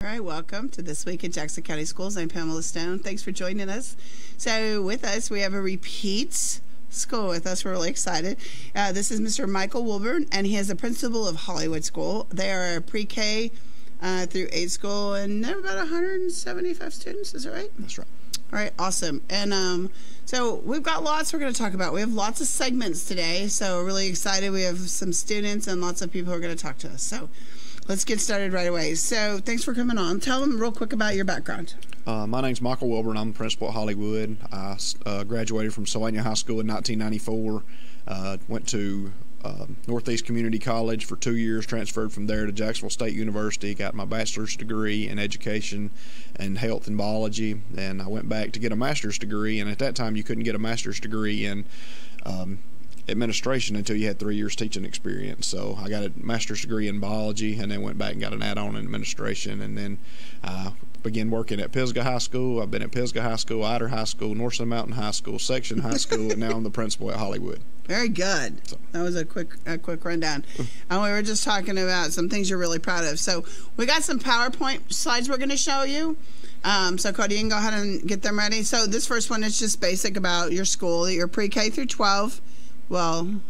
All right, welcome to This Week at Jackson County Schools. I'm Pamela Stone. Thanks for joining us. So with us, we have a repeat school with us. We're really excited. This is Mr. Michael Wilburn, and he is the principal of Hollywood School. They are a pre-K through 8 school, and they're about 175 students. Is that right? That's right. All right, awesome. And so we've got lots we're going to talk about. We have lots of segments today, so we're really excited. We have some students and lots of people who are going to talk to us. So let's get started right away. So thanks for coming on. Tell them real quick about your background. My name's Michael Wilburn. I'm the principal at Hollywood. I graduated from Sylvania High School in 1994. Went to Northeast Community College for 2 years, transferred from there to Jacksonville State University, got my bachelor's degree in education and health and biology, and I went back to get a master's degree, and at that time you couldn't get a master's degree in administration until you had 3 years teaching experience. So I got a master's degree in biology and then went back and got an add-on in administration, and then began working at Pisgah High School. I've been at Pisgah High School, Ider High School, Northern Mountain High School, Section High School, and now I'm the principal at Hollywood. Very good. So that was a quick rundown. And we were just talking about some things you're really proud of. So we got some PowerPoint slides we're going to show you. So Cody, you can go ahead and get them ready. So this first one is just basic about your school. You're pre-K through 12. Well,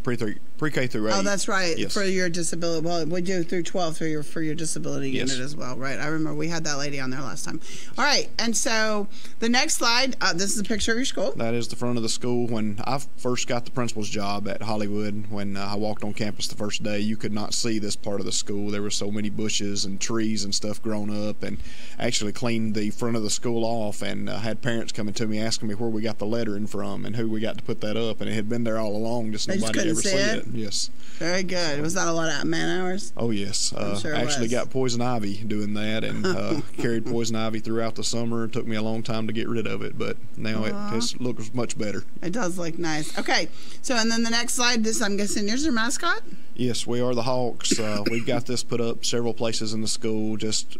pre-K through 8. Oh, that's right. Yes. For your disability. Well, we do through 12 for your disability yes. unit as well, right? I remember we had that lady on there last time. All right, and so the next slide, this is a picture of your school. That is the front of the school. When I first got the principal's job at Hollywood, when I walked on campus the first day, you could not see this part of the school. There were so many bushes and trees and stuff grown up, and actually cleaned the front of the school off, and had parents coming to me asking me where we got the lettering from and who we got to put that up, and it had been there all along, just nobody ever seen it. Yes. Very good. Was that a lot of man hours? Oh, yes. Sure actually got poison ivy doing that, and carried poison ivy throughout the summer. It took me a long time to get rid of it, but now it looks much better. It does look nice. Okay, so and then the next slide, this I'm guessing yours is your mascot? Yes, we are the Hawks. We've got this put up several places in the school, just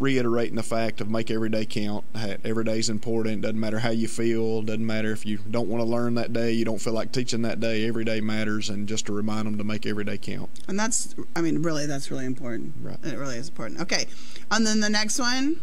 reiterating the fact of make every day count. Every day is important. Doesn't matter how you feel. Doesn't matter if you don't want to learn that day, you don't feel like teaching that day. Every day matters, and just to remind them to make every day count. And that's, I mean, really, that's really important. Right. It really is important. Okay, and then the next one.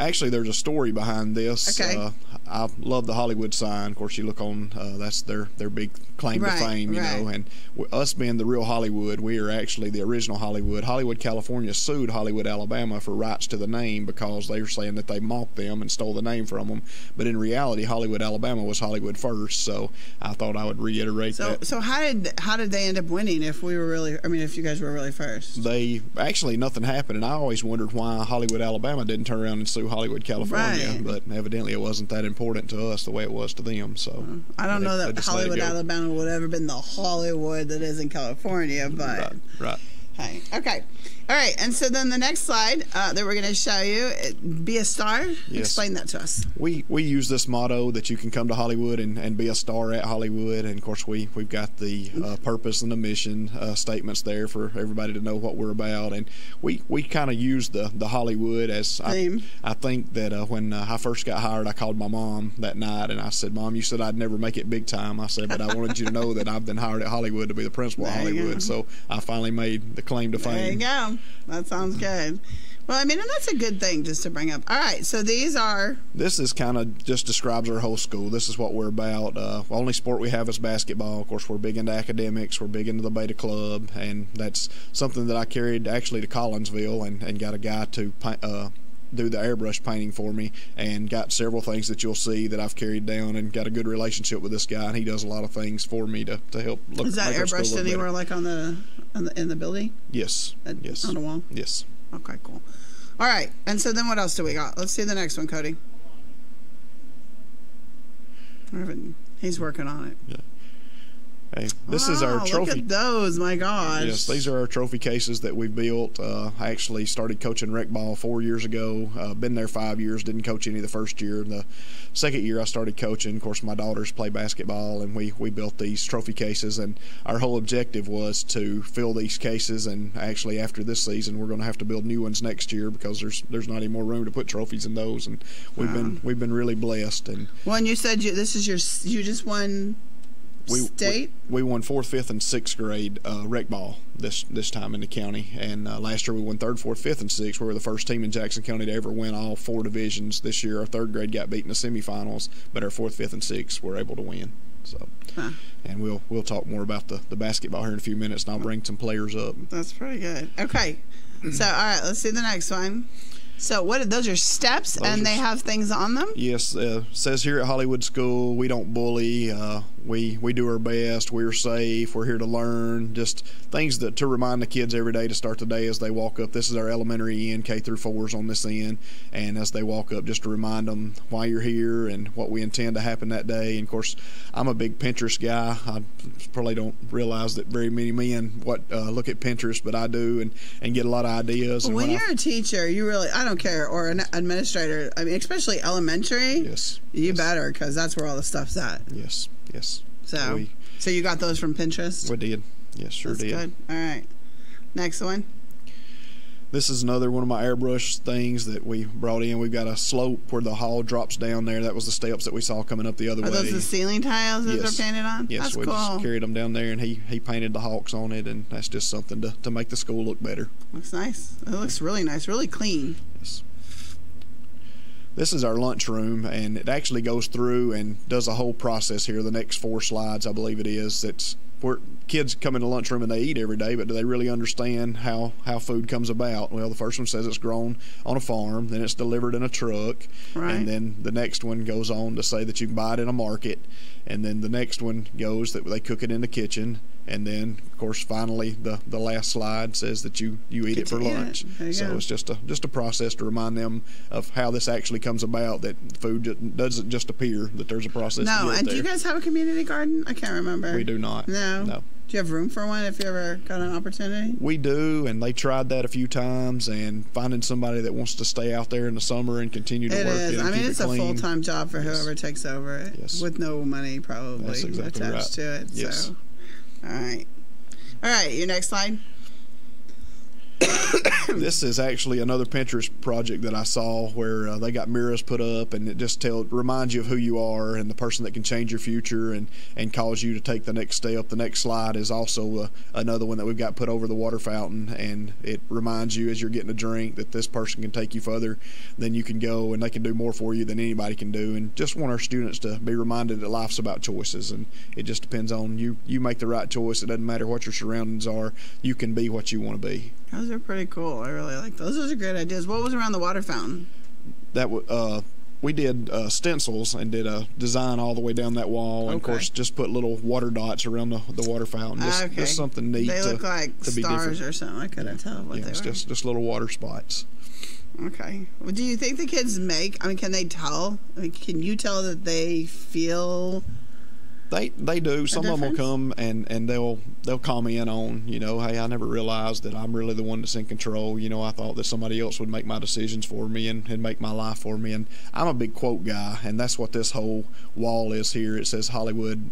Actually, there's a story behind this. Okay. I love the Hollywood sign. Of course, you look on, that's their big claim to fame, you know. And us being the real Hollywood, we are actually the original Hollywood. Hollywood, California sued Hollywood, Alabama for rights to the name because they were saying that they mocked them and stole the name from them. But in reality, Hollywood, Alabama was Hollywood first. So I thought I would reiterate that. So how did they end up winning if we were really, I mean, if you guys were really first? They actually, nothing happened. And I always wondered why Hollywood, Alabama didn't turn around and sue Hollywood, California. Right. But evidently it wasn't that important to us the way it was to them. So I don't know that Hollywood, Alabama would have ever been the Hollywood that is in California, but right. Hey, okay, all right. And so then the next slide that we're going to show you, be a star. Yes. Explain that to us. We use this motto that you can come to Hollywood and be a star at Hollywood, and of course we've got the purpose and the mission statements there for everybody to know what we're about, and we kind of use the Hollywood as theme. I think that when I first got hired, I called my mom that night and I said, "Mom, you said I'd never make it big time." I said, "But I wanted you to know that I've been hired at Hollywood to be the principal at Hollywood." So I finally made the claim to fame. There you go. That sounds good. Well, I mean, and that's a good thing just to bring up. All right, so these are... This is kind of just describes our whole school. This is what we're about. Only sport we have is basketball. Of course, we're big into academics. We're big into the Beta Club, and that's something that I carried actually to Collinsville and got a guy to do the airbrush painting for me, and got several things that you'll see that I've carried down, and got a good relationship with this guy, and he does a lot of things for me to help look. Is that airbrushed anywhere, like in the building? Yes. Yes. On the wall? Yes. Okay, cool. All right, and so then what else do we got? Let's see the next one, Cody. He's working on it. Yeah. Hey, this is our trophy. Look at those, my gosh. Yes, these are our trophy cases that we built. I actually started coaching rec ball 4 years ago. Been there 5 years, didn't coach any the first year. The second year I started coaching. Of course, my daughters play basketball, and we built these trophy cases. And our whole objective was to fill these cases. And actually, after this season, we're going to have to build new ones next year because there's not any more room to put trophies in those. And we've been really blessed. And well, and you said you just won state? We won 4th, 5th, and 6th grade rec ball this time in the county. And last year we won 3rd, 4th, 5th, and 6th. We were the first team in Jackson County to ever win all 4 divisions. This year our 3rd grade got beat in the semifinals, but our 4th, 5th, and 6th were able to win. So, and we'll talk more about the basketball here in a few minutes, and I'll bring some players up. That's pretty good. Okay. So, all right, let's see the next one. So those are steps, and they have things on them? Yes. Says here at Hollywood School, we don't bully. We do our best. We're safe. We're here to learn. Just things to remind the kids every day to start the day as they walk up. This is our elementary end, K through 4s on this end. And as they walk up, just to remind them why you're here and what we intend to happen that day. And, of course, I'm a big Pinterest guy. I probably don't realize that very many men look at Pinterest, but I do and get a lot of ideas. Well, when you're a teacher, I don't care, or an administrator, I mean, especially elementary, yes, you better, because that's where all the stuff's at. Yes. So you got those from Pinterest? We did. Yes, sure That's did. Good. All right. Next one. This is another one of my airbrush things that we brought in. We've got a slope where the hall drops down there. That was the steps that we saw coming up the other way. Are those the ceiling tiles that they're painted on? Yes, that's we cool. just carried them down there, and he painted the hawks on it, and that's just something to make the school look better. Looks nice. It looks really nice, really clean. Yes. This is our lunchroom, and it actually goes through and does a whole process here. The next 4 slides, I believe it is. It's where kids come into the lunchroom and they eat every day, but do they really understand how food comes about? Well, the first one says it's grown on a farm, then it's delivered in a truck, and then the next one goes on to say that you can buy it in a market, and then the next one goes that they cook it in the kitchen, and then, of course, finally the last slide says that you eat it for lunch. So it's just a process to remind them of how this actually comes about, that food doesn't just appear, that there's a process to get and do you guys have a community garden? I can't remember. We do not. No. Do you have room for one if you ever got an opportunity? We do, and they tried that a few times, and finding somebody that wants to stay out there in the summer and continue to work it and keep it's it clean. A full-time job for whoever takes over it, with no money probably attached to it. Yes. So. All right, your next slide. This is actually another Pinterest project that I saw where they got mirrors put up, and it just reminds you of who you are and the person that can change your future and cause you to take the next step. The next slide is also another one that we've got put over the water fountain, and it reminds you as you're getting a drink that this person can take you further than you can go, and they can do more for you than anybody can do. And just want our students to be reminded that life's about choices, and it just depends on you. You make the right choice. It doesn't matter what your surroundings are. You can be what you want to be. Those are pretty cool. I really like those. Those are great ideas. What was around the water fountain? That we did stencils and did a design all the way down that wall, and of course just put little water dots around the water fountain. Just something neat. They look like to stars be or something. I couldn't tell what they were. Just little water spots. Okay. Well, do you think the kids can they tell? Can you tell that they feel? They do. Some of them will come and they'll comment on, hey, I never realized that I'm really the one that's in control. I thought that somebody else would make my decisions for me and make my life for me. And I'm a big quote guy, and that's what this whole wall is here. It says Hollywood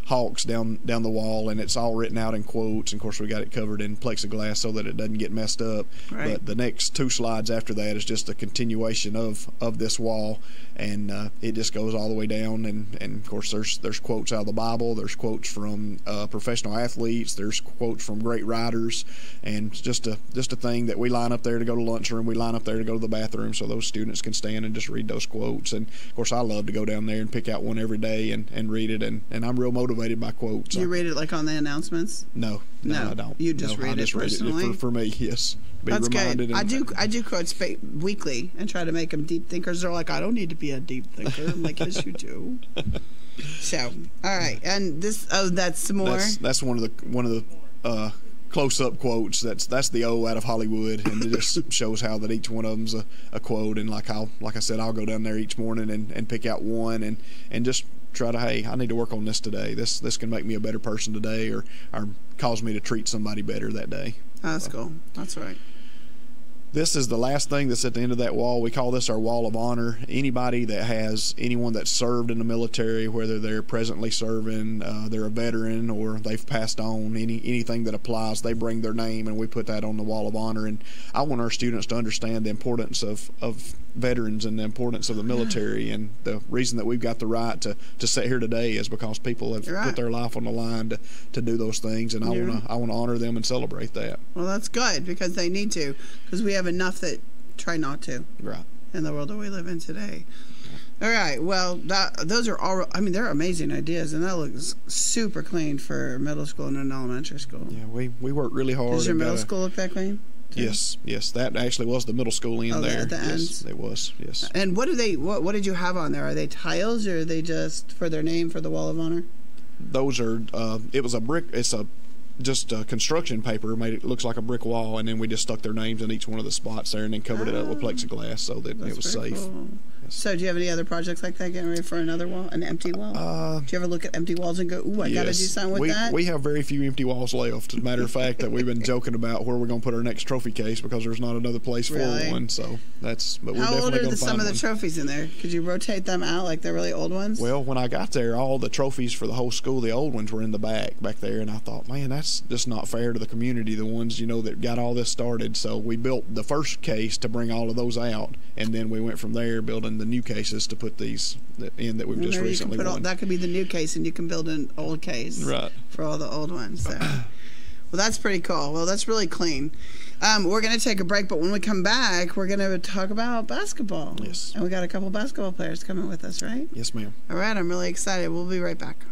Hawks down the wall, and it's all written out in quotes. And of course, we got it covered in plexiglass so that it doesn't get messed up. Right. But the next 2 slides after that is just a continuation of this wall, and it just goes all the way down. And of course, there's quotes out of the Bible. There's quotes from professional athletes. There's quotes from great writers, and just a thing that we line up there to go to lunchroom. We line up there to go to the bathroom, so those students can stand and just read those quotes. And of course, I love to go down there and pick out one every day and read it. And I'm real motivated by quotes. Do you read it like on the announcements? No, I don't. You just read it personally? For me, yes. That's good. I do quotes weekly and try to make them deep thinkers. They're like, I don't need to be a deep thinker. I'm like, yes, you do. So, all right, and this. Oh, that's some more. That's one of the close-up quotes. That's the O out of Hollywood, and it just shows how that each one of them's a quote. And like I said, I'll go down there each morning and pick out one and just try to, hey, I need to work on this today. This can make me a better person today, or cause me to treat somebody better that day. That's cool. That's right. This is the last thing that's at the end of that wall. We call this our wall of honor. Anybody that has anyone that served in the military, whether they're presently serving, they're a veteran, or they've passed on, anything that applies, they bring their name, and we put that on the wall of honor. And I want our students to understand the importance of veterans and the importance of the military. And the reason that we've got the right to sit here today is because people have put their life on the line to do those things, and I want to honor them and celebrate that. Well, that's good, because they need to, because we have enough that try not to. Right. In the world that we live in today. All right. Well, those are all. I mean, they're amazing ideas, and that looks super clean for middle school and an elementary school. Yeah, we work really hard. Does your middle school look that clean? Yes. That actually was the middle school in there. At the yes, it was. Yes. And what did you have on there? Are they tiles, or are they just for their name for the wall of honor? Those are. It was a brick. It's just construction paper made it looks like a brick wall, and then we just stuck their names in each one of the spots there, and then covered it up with plexiglass so that it was safe. Cool. So do you have any other projects like that, getting ready for another wall, an empty wall? Do you ever look at empty walls and go, ooh, I got to do something with that? We have very few empty walls left. As a matter of fact, that we've been joking about where we're going to put our next trophy case, because there's not another place for one. So but we're How old definitely are some of the one. trophies in there? Could you rotate them out like the really old ones? Well, when I got there, all the trophies for the whole school, the old ones were in the back there, and I thought, man, that's just not fair to the community, the ones, that got all this started. So we built the first case to bring all of those out, and then we went from there building the new cases to put these in that we've just recently won. That could be the new case, and you can build an old case for all the old ones. So. Well, that's pretty cool. Well, that's really clean. We're going to take a break, but when we come back, we're going to talk about basketball. Yes. And we got a couple basketball players coming with us, right? Yes, ma'am. All right, I'm really excited. We'll be right back.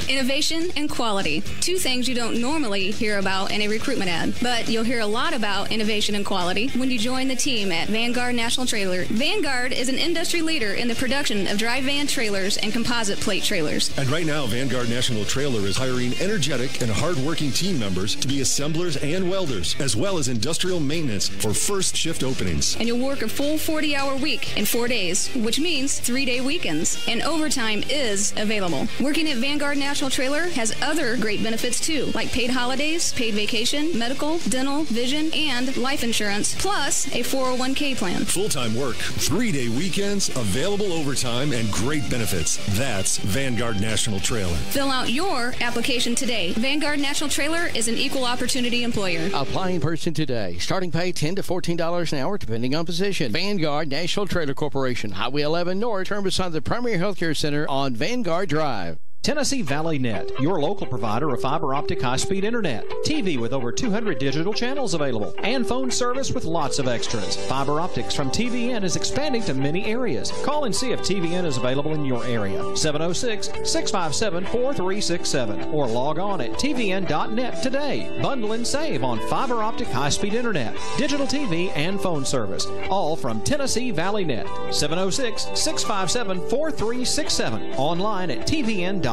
Innovation and quality. Two things you don't normally hear about in a recruitment ad, but you'll hear a lot about innovation and quality when you join the team at Vanguard National Trailer. Vanguard is an industry leader in the production of dry van trailers and composite plate trailers. And right now, Vanguard National Trailer is hiring energetic and hard-working team members to be assemblers and welders, as well as industrial maintenance for first shift openings. And you'll work a full 40-hour week in 4 days, which means 3-day weekends. And overtime is available. Working at Vanguard National Trailer has other great benefits too, like paid holidays, paid vacation, medical, dental, vision, and life insurance, plus a 401k plan. Full-time work, 3-day weekends, available overtime, and great benefits. That's Vanguard National Trailer. Fill out your application today. Vanguard National Trailer is an equal opportunity employer. Apply in person today. Starting pay $10 to $14 an hour, depending on position. Vanguard National Trailer Corporation, Highway 11 North, turn beside the Primary Healthcare Center on Vanguard Drive. Tennessee Valley Net, your local provider of fiber optic high-speed internet. TV with over 200 digital channels available. And phone service with lots of extras. Fiber optics from TVN is expanding to many areas. Call and see if TVN is available in your area. 706-657-4367. Or log on at tvn.net today. Bundle and save on fiber optic high-speed internet, digital TV, and phone service. All from Tennessee Valley Net. 706-657-4367. Online at tvn.net.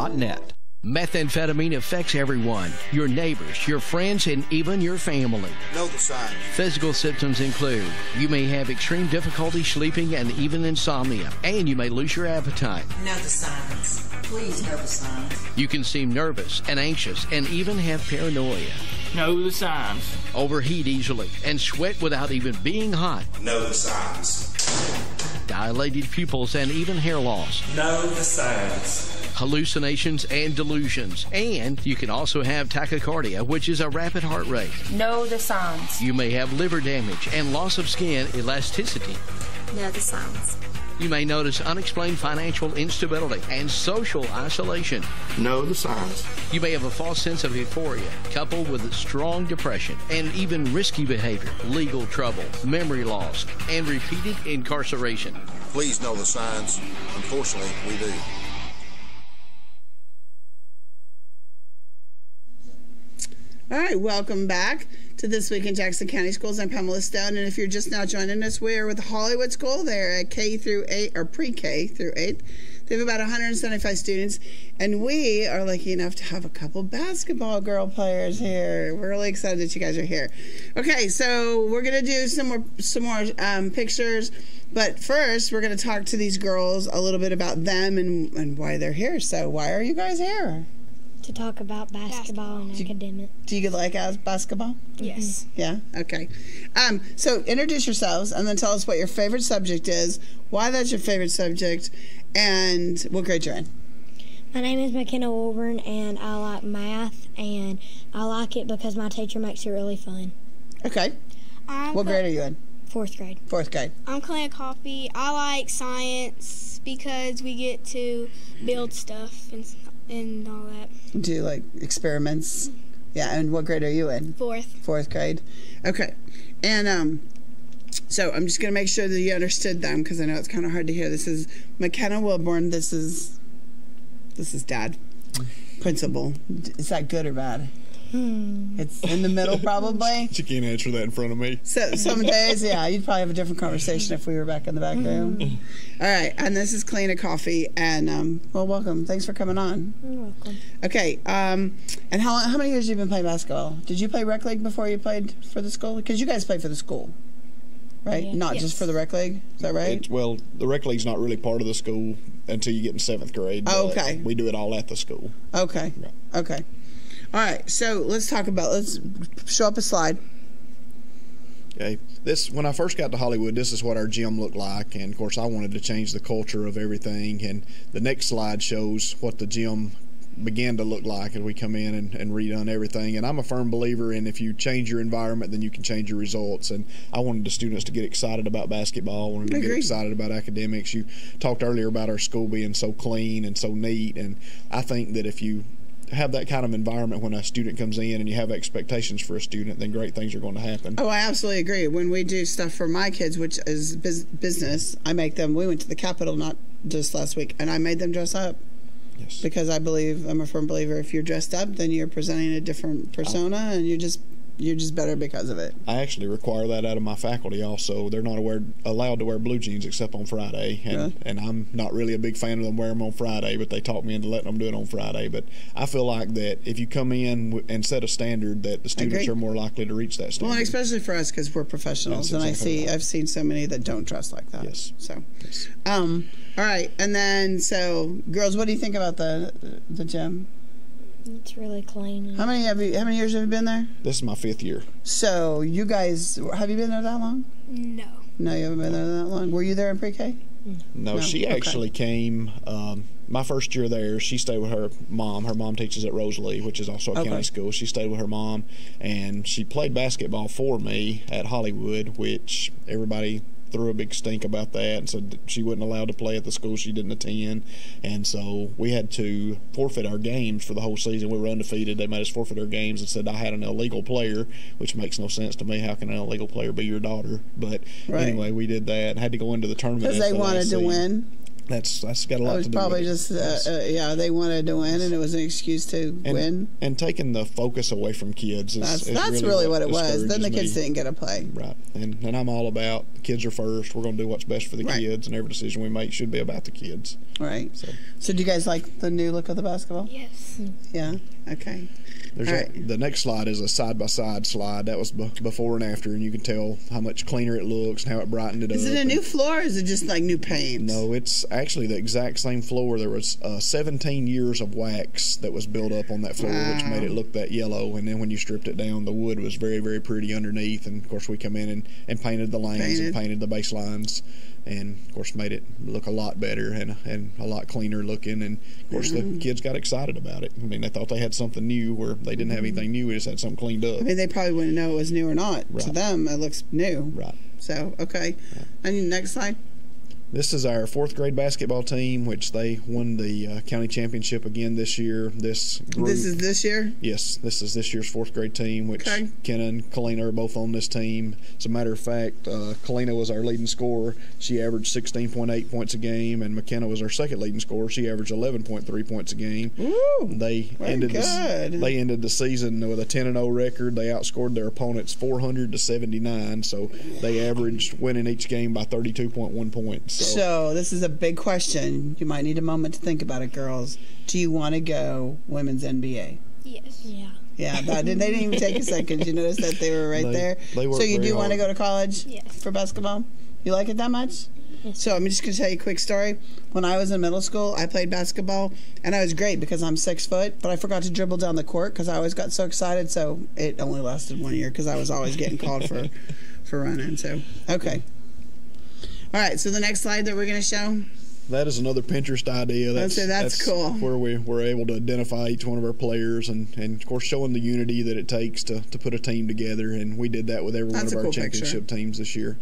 Methamphetamine affects everyone, your neighbors, your friends, and even your family. Know the signs. Physical symptoms include you may have extreme difficulty sleeping and even insomnia, and you may lose your appetite. Know the signs. Please know the signs. You can seem nervous and anxious and even have paranoia. Know the signs. Overheat easily and sweat without even being hot. Know the signs. Dilated pupils and even hair loss. Know the signs. Hallucinations and delusions. And you can also have tachycardia, which is a rapid heart rate. Know the signs. You may have liver damage and loss of skin elasticity. Know the signs. You may notice unexplained financial instability and social isolation. Know the signs. You may have a false sense of euphoria, coupled with strong depression and even risky behavior, legal trouble, memory loss, and repeated incarceration. Please know the signs. Unfortunately, we do. All right, welcome back to This Week in Jackson County Schools. I'm Pamela Stone, and if you're just now joining us, we are with Hollywood School. They're at K through 8, or pre-K through 8. They have about 175 students, and we are lucky enough to have a couple basketball girl players here. We're really excited that you guys are here. Okay, so we're going to do some more pictures, but first we're going to talk to these girls a little bit about them and why they're here. So why are you guys here? to talk about basketball and academics. Do you like basketball? Yes. Yeah? Okay. So introduce yourselves and then tell us what your favorite subject is, why that's your favorite subject, and what grade you're in. My name is McKenna Wilburn, and I like math, and I like it because my teacher makes it really fun. Okay. What grade are you in? 4th grade. 4th grade. I'm Kalina Coffey. I like science because we get to build stuff and all that. Do like experiments? Yeah, and what grade are you in? 4th. 4th grade. Okay. And so I'm just going to make sure that you understood them because I know it's kind of hard to hear. This is McKenna Wilburn. This is Dad, principal. Is that good or bad? It's in the middle, probably. She can't answer that in front of me. So some days, yeah, you'd probably have a different conversation if we were back in the back room. All right, and this is Kalina Coffey, and well, welcome. Thanks for coming on. You're welcome. Okay, and how many years have you been playing basketball? Did you play rec league before you played for the school? Because you guys play for the school, right? Yeah. Not just for the rec league. Is that right? Well, the rec league's not really part of the school until you get in 7th grade. Oh, okay. We do it all at the school. Okay. Right. Okay. All right. So let's show up a slide. Okay. When I first got to Hollywood, this is what our gym looked like, and of course I wanted to change the culture of everything. And the next slide shows what the gym began to look like as we come in and redone everything. And I'm a firm believer in if you change your environment, then you can change your results. And I wanted the students to get excited about basketball, wanted to get excited about academics. You talked earlier about our school being so clean and so neat, and I think that if you have that kind of environment when a student comes in and you have expectations for a student, then great things are going to happen. Oh, I absolutely agree. When we do stuff for my kids, which is business, I make them. We went to the Capitol not just last week, and I made them dress up. Yes. Because I'm a firm believer if you're dressed up, then you're presenting a different persona, and you're just better because of it. I actually require that out of my faculty also. They're not allowed to wear blue jeans except on Friday, and I'm not really a big fan of them wearing them on Friday, but they talked me into letting them do it on Friday. But I feel like that if you come in and set a standard, that the students are more likely to reach that standard. Well, and especially for us because we're professionals, and I've seen so many that don't dress like that. Yes. So, yes. All right, and then girls, what do you think about the gym? It's really clean. How many years have you been there? This is my 5th year. So you guys, have you been there that long? No. No, you haven't been there that long. Were you there in pre-K? No, she actually came my first year there. She stayed with her mom. Her mom teaches at Rosalie, which is also a county school. She stayed with her mom, and she played basketball for me at Hollywood, which everybody threw a big stink about that and said she wasn't allowed to play at the school she didn't attend, and so we had to forfeit our games for the whole season. We were undefeated. They made us forfeit our games and said I had an illegal player, which makes no sense to me. How can an illegal player be your daughter? But anyway, we did that and had to go into the tournament because they wanted to win. That's got a lot to do with it. It was probably just, they wanted to win, and it was an excuse to win. And taking the focus away from kids that's really what it was. Then the kids didn't get to play. Right. And I'm all about kids are first. We're going to do what's best for the kids, and every decision we make should be about the kids. Right. So do you guys like the new look of the basketball? Yes. Yeah? Okay. The next slide is a side-by-side slide. That was before and after, and you can tell how much cleaner it looks and how it brightened it up. Is it a new floor, or is it just like new paint? No, it's actually the exact same floor. There was 17 years of wax that was built up on that floor, which made it look that yellow. And then when you stripped it down, the wood was very, very pretty underneath. And, of course, we come in and painted the lanes and painted the baselines. And, of course, made it look a lot better and a lot cleaner looking. And, of course, the kids got excited about it. I mean, they thought they had something new where they didn't have anything new. We just had something cleaned up. I mean, they probably wouldn't know it was new or not. Right. To them, it looks new. Right. So, okay. Right. And next slide. This is our 4th grade basketball team, which they won the county championship again this year. This is this year? Yes, this is this year's 4th grade team, which Kenna and Kalina are both on this team. As a matter of fact, Kalina was our leading scorer. She averaged 16.8 points a game, and McKenna was our second leading scorer. She averaged 11.3 points a game. Ooh, they ended the season with a 10-0 record. They outscored their opponents 400-79, so they averaged winning each game by 32.1 points. So this is a big question. You might need a moment to think about it, girls. Do you want to go women's NBA? Yes. Yeah. Yeah, they didn't even take a second. You notice that they were right there? They so you do want to go to college yes. for basketball? You like it that much? Yes. So I'm just going to tell you a quick story. When I was in middle school, I played basketball, and I was great because I'm 6 foot, but I forgot to dribble down the court because I always got so excited. So it only lasted 1 year because I was always getting called for running. So, okay. All right, so the next slide that we're going to show. That is another Pinterest idea. That's cool. Where we're able to identify each one of our players and of course, showing the unity that it takes to put a team together. And we did that with every one of our championship teams this year.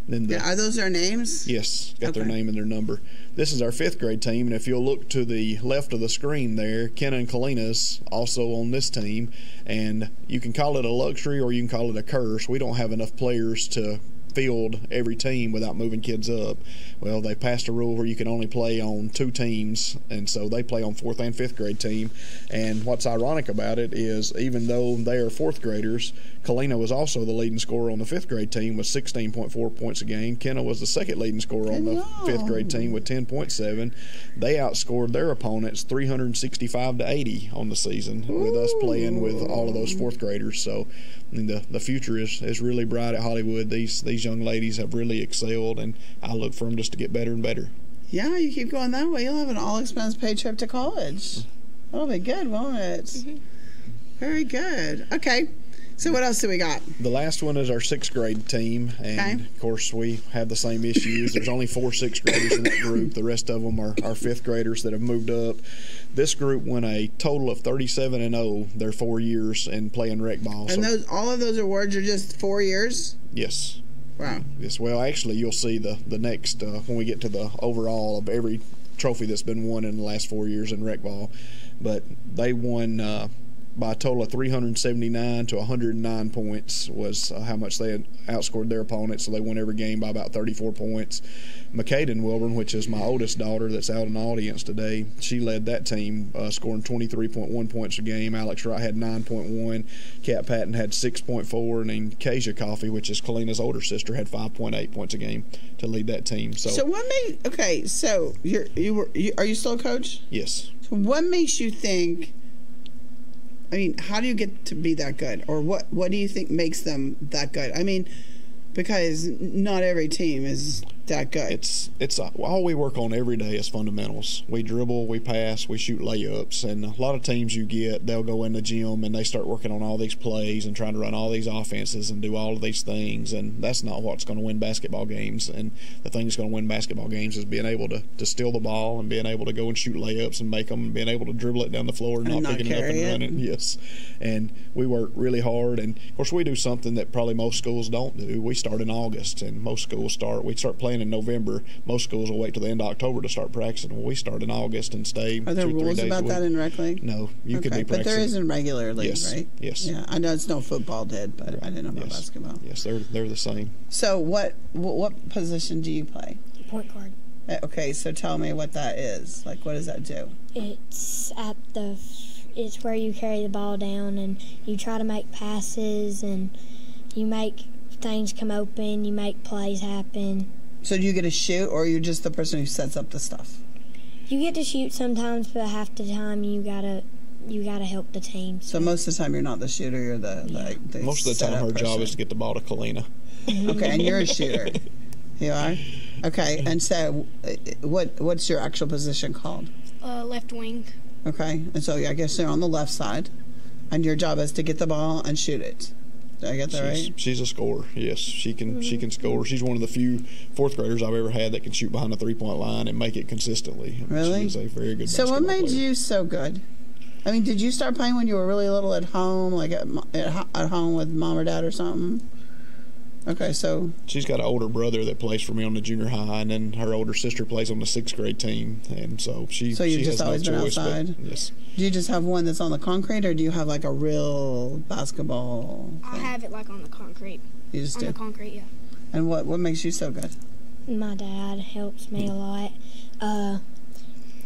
Then are those their names? Yes, got their name and their number. This is our 5th grade team, and if you'll look to the left of the screen there, Kenna and Kalina's also on this team, and you can call it a luxury or you can call it a curse. We don't have enough players to field every team without moving kids up. Well, they passed a rule where you can only play on 2 teams, and so they play on 4th and 5th grade team. And what's ironic about it is even though they are 4th graders, Kalina was also the leading scorer on the 5th grade team with 16.4 points a game. Kenna was the second leading scorer on the 5th grade team with 10.7. They outscored their opponents 365 to 80 on the season with us playing with all of those 4th graders. So I mean, the future is really bright at Hollywood. These young ladies have really excelled, and I look for them just to get better and better. Yeah, you keep going that way, you'll have an all-expense paid trip to college. That'll be good, won't it? Mm-hmm. Very good. Okay, so what else do we got? The last one is our 6th grade team, and of course we have the same issues. There's only 4 6th graders in that group. The rest of them are 5th graders that have moved up. This group went a total of 37-0 their 4 years in playing rec ball. And all of those awards are just 4 years? Yes. Wow. Yes. Well, actually, you'll see the next when we get to the overall of every trophy that's been won in the last 4 years in rec ball. But they won by a total of 379 to 109 points was how much they had outscored their opponents. So they won every game by about 34 points. McCaden Wilburn, which is my oldest daughter that's out in the audience today, she led that team, scoring 23.1 points a game. Alex Wright had 9.1. Kat Patton had 6.4. And then Kasia Coffey, which is Kalina's older sister, had 5.8 points a game to lead that team. So what made so are you still a coach? Yes. So what makes you think? I mean, how do you get to be that good, or what do you think makes them that good? I mean, because not every team is that good. It's all we work on every day is fundamentals. We dribble, we pass, we shoot layups, and a lot of teams they'll go in the gym and they start working on all these plays and trying to run all these offenses and do all of these things, and that's not what's going to win basketball games. And the thing that's going to win basketball games is being able to steal the ball and being able to go and shoot layups and make them, and being able to dribble it down the floor and not picking it up and running. Yes, and we work really hard, and of course we do something that probably most schools don't do. We start in August, and most schools we start playing in November. Most schools will wait till the end of October to start practicing. Well, we start in August and stay 2-3 days a week. Are there rules about that in rec league? No, you could be practicing. But there is in regular league, right? Yes. Yeah, I know it's no football did, but I didn't know about basketball. Yes, they're the same. So what position do you play? Point guard. Okay, so tell me what that is. Like, what does that do? It's where you carry the ball down and you try to make passes and you make things come open, you make plays happen. So do you get to shoot, or are you just the person who sets up the stuff? You get to shoot sometimes, but half the time you gotta help the team. So most of the time you're not the shooter, you're the most of the time her job is to get the ball to Kalina. Okay, and you're a shooter. You are? Okay, and so what's your actual position called? Left wing. Okay, and so I guess you're on the left side, and your job is to get the ball and shoot it. Did I get that right? She's a scorer. Yes, she can score. She's one of the few 4th graders I've ever had that can shoot behind the 3-point line and make it consistently. Really? She's a very good basketball player. So what made player. you so good? I mean, did you start playing when you were really little at home, like at home with mom or dad or something? Okay, so she's got an older brother that plays for me on the junior high, and then her older sister plays on the 6th grade team, and so she. So you've she just has always no been choice, outside. Yes. Do you just have one that's on the concrete, or do you have like a real basketball thing? I have it like on the concrete. You just on do? The concrete, yeah. And what makes you so good? My dad helps me a lot.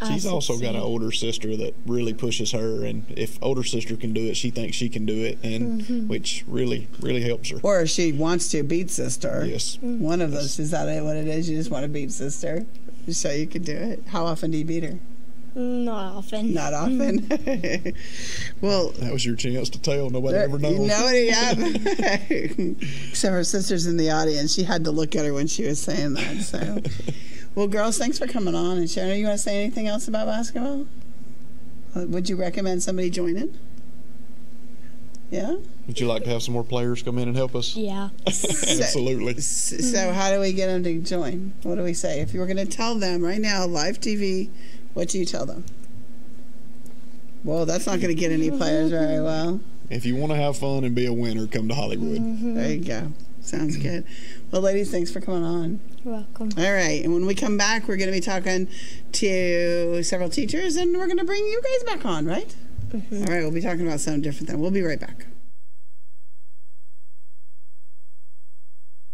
She's also got an older sister that really pushes her, and if older sister can do it, she thinks she can do it, and which really, really helps her. Or she wants to beat sister. Yes. One of those. Is that what it is? You just want to beat sister so you can do it. How often do you beat her? Not often. Not often. Well, that was your chance to tell. Nobody ever knows. Nobody except her sister's in the audience. She had to look at her when she was saying that. So, well, girls, thanks for coming on. And Sharon, you want to say anything else about basketball? Would you recommend somebody join it? Yeah. Would you like to have some more players come in and help us? Yeah. Absolutely. So how do we get them to join? What do we say? If you were going to tell them right now, live TV, what do you tell them? Well, that's not going to get any players very well. If you want to have fun and be a winner, come to Hollywood. There you go. Sounds good. Well, ladies, thanks for coming on. You're welcome. All right. And when we come back, we're going to be talking to several teachers, and we're going to bring you guys back on, right? All right. We'll be talking about something different then. We'll be right back.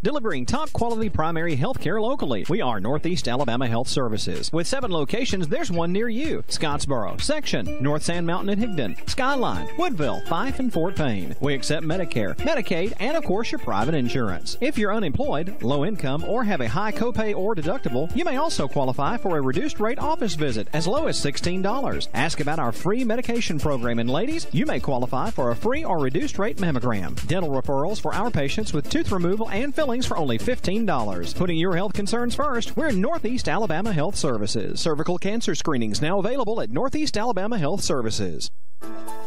Delivering top-quality primary health care locally. We are Northeast Alabama Health Services. With 7 locations, there's one near you. Scottsboro, Section, North Sand Mountain and Higdon, Skyline, Woodville, Fife, and Fort Payne. We accept Medicare, Medicaid, and of course your private insurance. If you're unemployed, low income, or have a high copay or deductible, you may also qualify for a reduced rate office visit as low as $16. Ask about our free medication program, and ladies, you may qualify for a free or reduced rate mammogram. Dental referrals for our patients with tooth removal and filling for only $15. Putting your health concerns first, we're Northeast Alabama Health Services. Cervical cancer screenings now available at Northeast Alabama Health Services.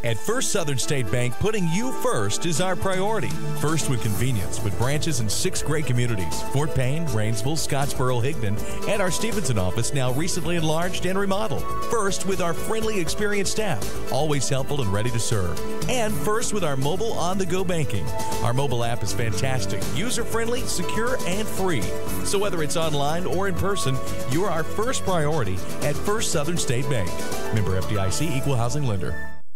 At First Southern State Bank, putting you first is our priority. First with convenience, with branches in 6 great communities: Fort Payne, Rainsville, Scottsboro, Higdon, and our Stevenson office now recently enlarged and remodeled. First with our friendly, experienced staff, always helpful and ready to serve. And first with our mobile on-the-go banking. Our mobile app is fantastic, user-friendly, secure, and free. So whether it's online or in person, you're our first priority at First Southern State Bank. Member FDIC, Equal Housing Lender.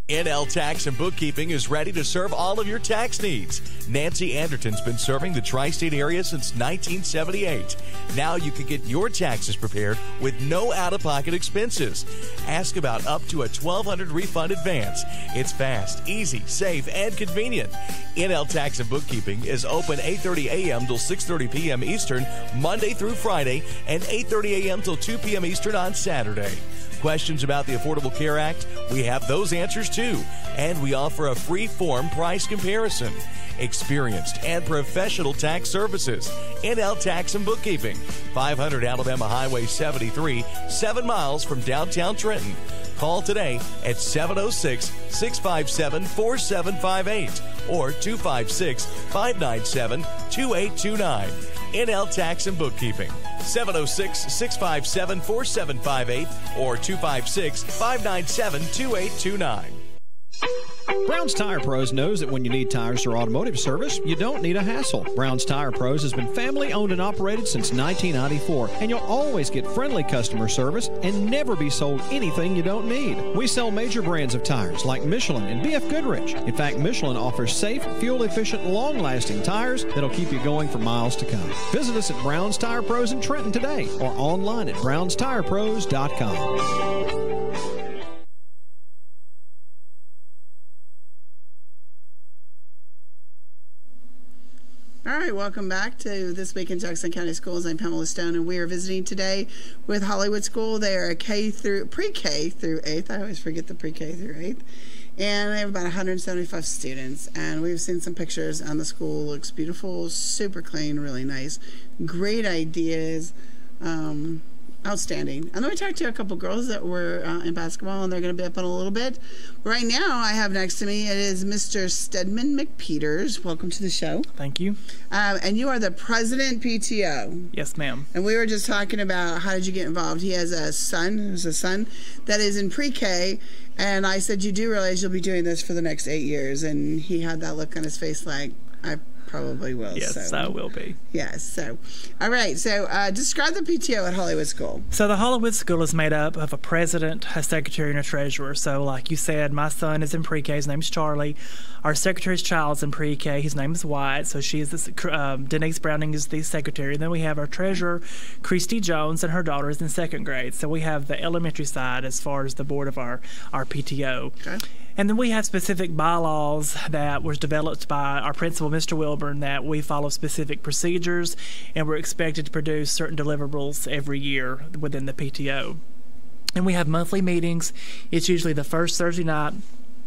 NL Tax and Bookkeeping is ready to serve all of your tax needs. Nancy Anderton's been serving the tri-state area since 1978. Now you can get your taxes prepared with no out-of-pocket expenses. Ask about up to a $1,200 refund advance. It's fast, easy, safe, and convenient. NL Tax and Bookkeeping is open 8:30 a.m. till 6:30 p.m. Eastern, Monday through Friday, and 8:30 a.m. till 2 p.m. Eastern on Saturday. Questions about the Affordable Care Act? We have those answers too. And we offer a free form price comparison. Experienced and professional tax services. NL Tax and Bookkeeping. 500 Alabama Highway 73, 7 miles from downtown Trenton. Call today at 706-657-4758 or 256-597-2829. NL Tax and Bookkeeping. 706-657-4758 or 256-597-2829. Brown's Tire Pros knows that when you need tires for automotive service, you don't need a hassle. Brown's Tire Pros has been family owned and operated since 1994, and you'll always get friendly customer service and never be sold anything you don't need. We sell major brands of tires like Michelin and BF Goodrich. In fact, Michelin offers safe, fuel-efficient, long-lasting tires that'll keep you going for miles to come. Visit us at Brown's Tire Pros in Trenton today or online at brownstirepros.com. All right, welcome back to This Week in Jackson County Schools. I'm Pamela Stone, and we are visiting today with Hollywood School. They are a pre-K through 8th. I always forget the pre-K through 8th. And they have about 175 students. And we've seen some pictures, and the school looks beautiful, super clean, really nice. Great ideas. Outstanding. And then we talked to a couple girls that were in basketball, and they're going to be up in a little bit. Right now, I have next to me, it is Mr. Stedman McPeters. Welcome to the show. Thank you. And you are the president PTO. Yes, ma'am. And we were just talking about how did you get involved. He has a son that is in pre-K, and I said, you do realize you'll be doing this for the next 8 years? And he had that look on his face like, I probably will. Yes, so. I will be. Yes. So, all right. So, describe the PTO at Hollywood School. So, the Hollywood School is made up of a president, a secretary, and a treasurer. So, like you said, my son is in pre-K. His name's Charlie. Our secretary's child's in pre-K. His name is Wyatt. So, she is Denise Browning is the secretary. And then we have our treasurer, Christy Jones, and her daughter is in 2nd grade. So, we have the elementary side as far as the board of our PTO. Okay. And then we have specific bylaws that was developed by our principal, Mr. Wilburn, that we follow specific procedures, and we're expected to produce certain deliverables every year within the PTO. And we have monthly meetings. It's usually the first Thursday night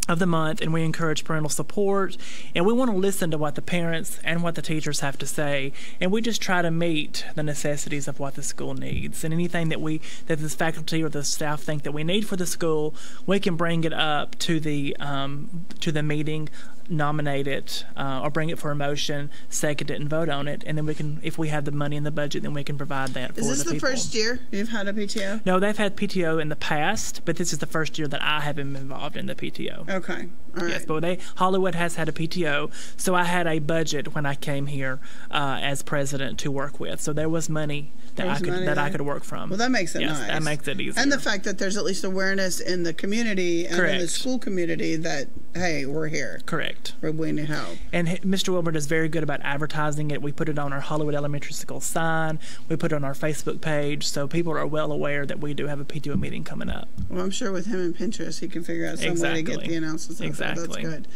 of the month, and we encourage parental support, and we want to listen to what the parents and what the teachers have to say, and we just try to meet the necessities of what the school needs, and anything that the faculty or the staff think that we need for the school, we can bring it up to the meeting, nominate it, or bring it for a motion, second it, and vote on it, and then we can, if we have the money in the budget, then we can provide that for the people. Is this the first year you've had a PTO? No, they've had PTO in the past, but this is the first year that I have been involved in the PTO. Okay, all right. Yes, but Hollywood has had a PTO, so I had a budget when I came here as president to work with. So there was money that I could work from. Well, that makes it nice. That makes it easier. And the fact that there's at least awareness in the community and in the school community that, hey, we're here. Correct. We need help. And Mr. Wilbert is very good about advertising it. We put it on our Hollywood Elementary School sign. We put it on our Facebook page, so people are well aware that we do have a PTO meeting coming up. Well, I'm sure with him and Pinterest, he can figure out some way to get the announcements out there. That's good.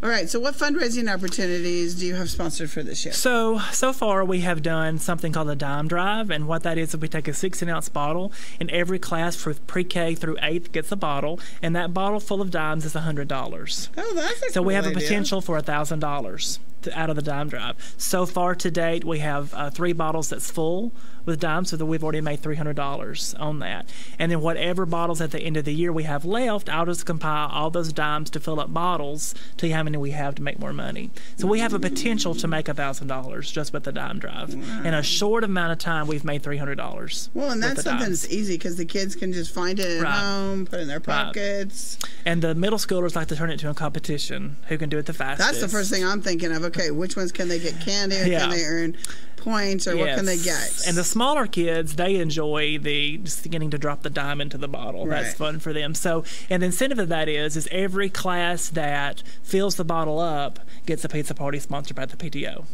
All right, so what fundraising opportunities do you have sponsored for this year? So far we have done something called a dime drive, and what that is we take a 16-ounce bottle, and every class for pre-K through 8th gets a bottle, and that bottle full of dimes is $100. Oh, that's a So cool we have idea. a potential for $1,000 out of the dime drive. So far to date, we have 3 bottles that's full with dimes, so that we've already made $300 on that. And then whatever bottles at the end of the year we have left, I'll just compile all those dimes to fill up bottles, tell you how many we have to make more money. So we have a potential to make $1,000 just with the dime drive. Wow. In a short amount of time, we've made $300. Well, and that's something that's easy because the kids can just find it at home, put it in their pockets. And the middle schoolers like to turn it into a competition. Who can do it the fastest? That's the first thing I'm thinking of. Okay, which ones can they get candy, or can they earn points, or what can they get? And the smaller kids, they enjoy just getting to drop the dime into the bottle. Right. That's fun for them. So, and the incentive of that is every class that fills the bottle up gets a pizza party sponsored by the PTO.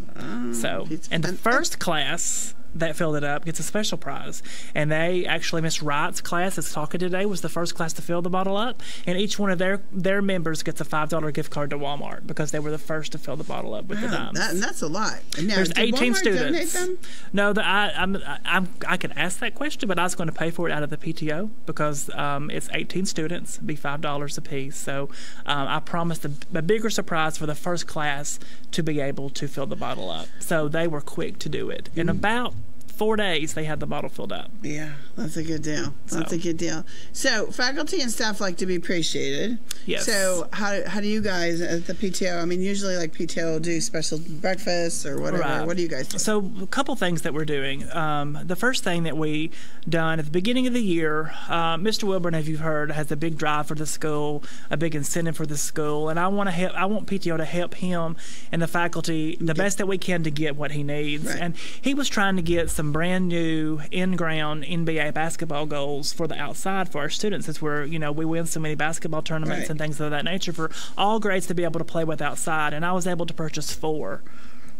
And the first class that filled it up gets a special prize. And Miss Wright's class that's talking today was the first class to fill the bottle up, and each one of their members gets a $5 gift card to Walmart because they were the first to fill the bottle up with the dimes. That's a lot. Now, there's 18 Walmart students. Donate them? No, I could ask that question, but I was going to pay for it out of the PTO because it's 18 students, it'd be $5 a piece. So I promised a bigger surprise for the first class to be able to fill the bottle up. So they were quick to do it. In about 4 days, they had the bottle filled up. Yeah, that's a good deal. That's a good deal. So faculty and staff like to be appreciated. Yes. So how do you guys at the PTO? I mean, usually like PTO will do special breakfasts or whatever. Right. What do you guys do? So a couple things that we're doing. The first thing that we done at the beginning of the year, Mr. Wilburn, as you've heard, has a big drive for the school, a big incentive for the school, and I want PTO to help him and the faculty the best that we can to get what he needs. Right. And he was trying to get some brand new in-ground NBA basketball goals for the outside for our students, as we win so many basketball tournaments and things of that nature for all grades to be able to play with outside. And I was able to purchase 4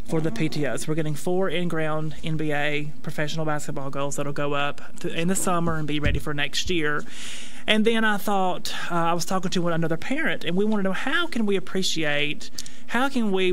for the PTO. So we're getting 4 in-ground NBA professional basketball goals that'll go up in the summer and be ready for next year. And then I thought, I was talking to another parent, and we want to know how can we